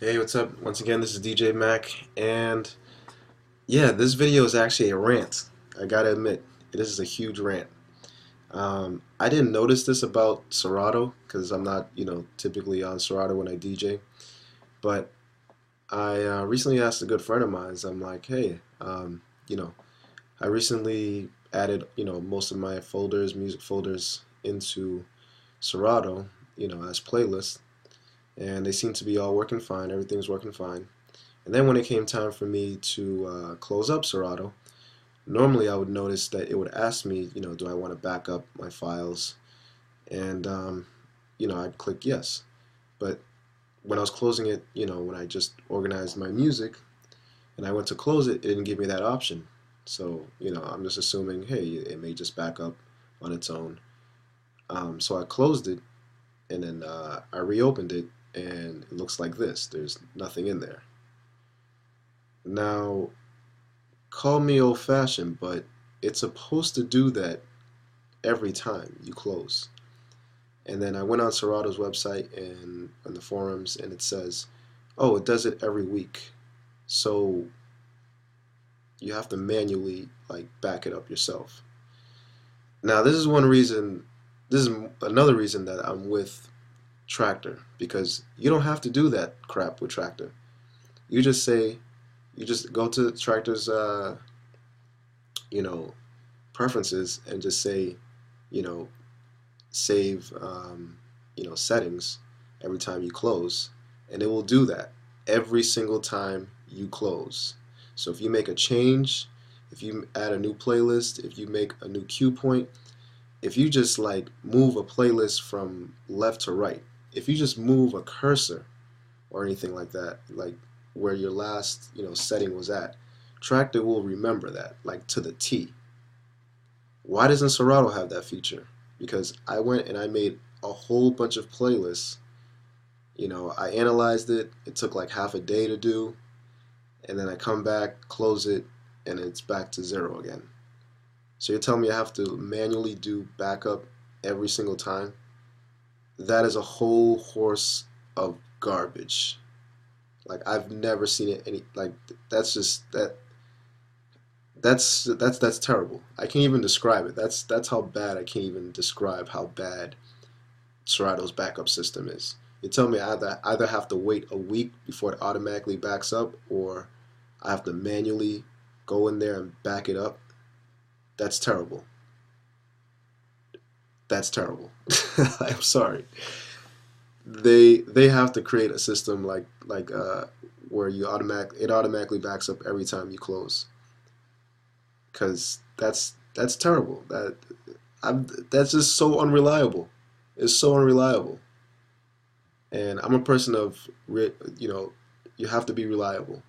Hey, what's up? Once again, this is DJ Mac, and yeah, this video is actually a rant. I gotta admit, this is a huge rant. I didn't notice this about Serato because I'm not, typically on Serato when I DJ, but I recently asked a good friend of mine. I'm like, hey, I recently added, most of my folders, music folders, into Serato, as playlists, and they seem to be all working fine. Everything's working fine. And then when it came time for me to close up Serato, normally I would notice that it would ask me, do I want to back up my files? And, I'd click yes. But when I was closing it, when I just organized my music and I went to close it, it didn't give me that option. So, I'm just assuming, hey, it may just back up on its own. So I closed it and then I reopened it and it looks like this. There's nothing in there. Now, call me old fashioned, but it's supposed to do that every time you close. And then I went on Serato's website and on the forums, and it says, oh, it does it every week. So you have to manually like back it up yourself. Now, this is one reason, this is another reason that I'm with Tractor, because you don't have to do that crap with Tractor. You just say, you just go to Tractor's, you know, preferences and just say, you know, save, settings every time you close, and it will do that every single time you close. So if you make a change, if you add a new playlist, if you make a new cue point, if you just like move a playlist from left to right, if you just move a cursor or anything like that, like where your last, setting was at, Tractor will remember that, like to the T. Why doesn't Serato have that feature? Because I went and I made a whole bunch of playlists. I analyzed it. It took like half a day to do, and then I come back, close it, and it's back to zero again. So you're telling me I have to manually do backup every single time? That is a whole horse of garbage. Like I've never seen it any like that's just that's terrible. I can't even describe it. That's how bad I can't even describe how bad Serato's backup system is. You tell me I either have to wait a week before it automatically backs up, or I have to manually go in there and back it up. That's terrible. That's terrible. I'm sorry. They have to create a system like where it automatically backs up every time you close, because that's terrible. That's just so unreliable. It's so unreliable. And I'm a person of, you have to be reliable.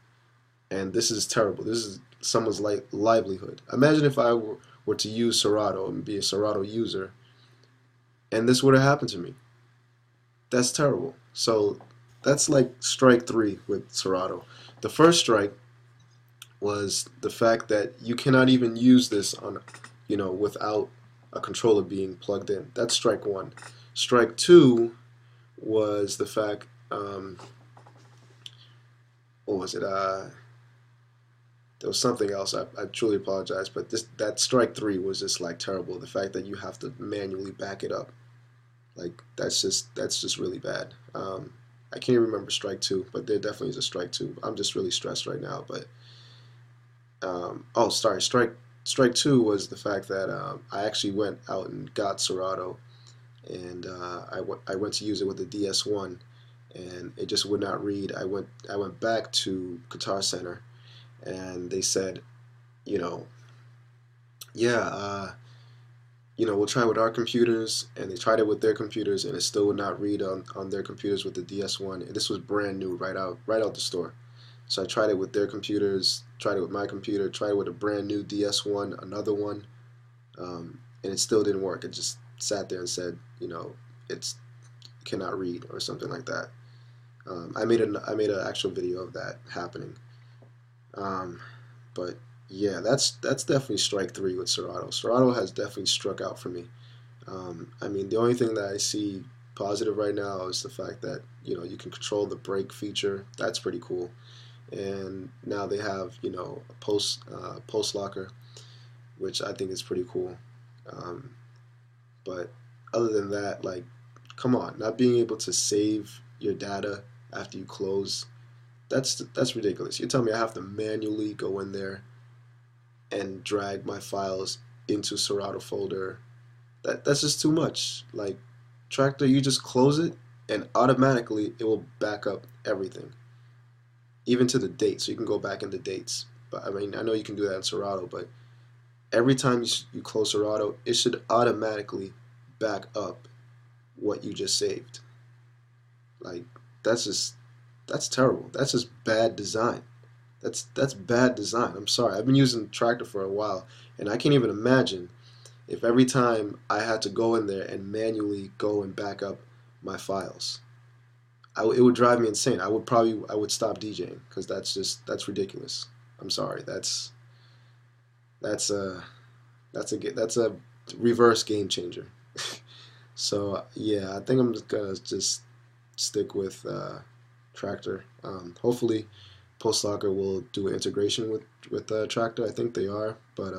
And this is terrible. This is someone's livelihood. Imagine if I were to use Serato and be a Serato user, and this would have happened to me. That's terrible. So that's like strike three with Serato. The first strike was the fact that you cannot even use this on, without a controller being plugged in. That's strike one. Strike two was the fact, what was it? There was something else. I truly apologize, but that strike three was just like terrible. The fact that you have to manually back it up, like that's just really bad. I can't even remember strike two, but there definitely is a strike two. I'm just really stressed right now. But oh, sorry, strike two was the fact that I actually went out and got Serato, and I went to use it with the DS1, and it just would not read. I went back to Guitar Center, and they said, you know, yeah, we'll try with our computers, and they tried it with their computers, and it still would not read on their computers with the DS1. And this was brand new, right out the store. So I tried it with their computers, tried it with my computer, tried it with a brand new DS1, another one, and it still didn't work. It just sat there and said, it's it cannot read or something like that. I made an actual video of that happening. Um, but yeah, that's definitely strike three with Serato. Serato has definitely struck out for me. I mean, the only thing that I see positive right now is the fact that you can control the brake feature. That's pretty cool. And now they have a post locker, which I think is pretty cool. Um, but other than that, like, come on, not being able to save your data after you close, that's ridiculous. You tell me I have to manually go in there and drag my files into Serato folder. That's just too much. Like, Tractor, you just close it and automatically it will back up everything, even to the date, so you can go back into dates. But I mean, I know you can do that in Serato, but every time you close Serato, it should automatically back up what you just saved. Like, that's just that's terrible. That's just bad design. That's bad design. I'm sorry. I've been using Tractor for a while, and I can't even imagine if every time I had to go in there and manually go and back up my files. It would drive me insane. I would stop DJing because that's ridiculous. I'm sorry. That's a that's a reverse game changer. So yeah, I think I'm just gonna just stick with Tractor. Hopefully, Postlocker will do an integration with Tractor. I think they are, but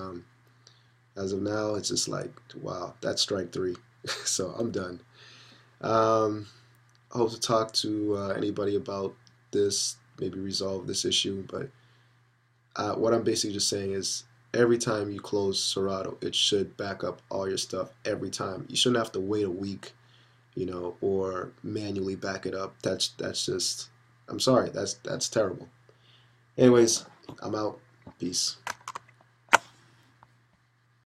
as of now, it's just like, wow, that's strike three. So I'm done. Um, I hope to talk to anybody about this, maybe resolve this issue. But what I'm basically just saying is every time you close Serato, it should back up all your stuff every time. You shouldn't have to wait a week, or manually back it up. That's just, I'm sorry, that's terrible. Anyways, I'm out. Peace.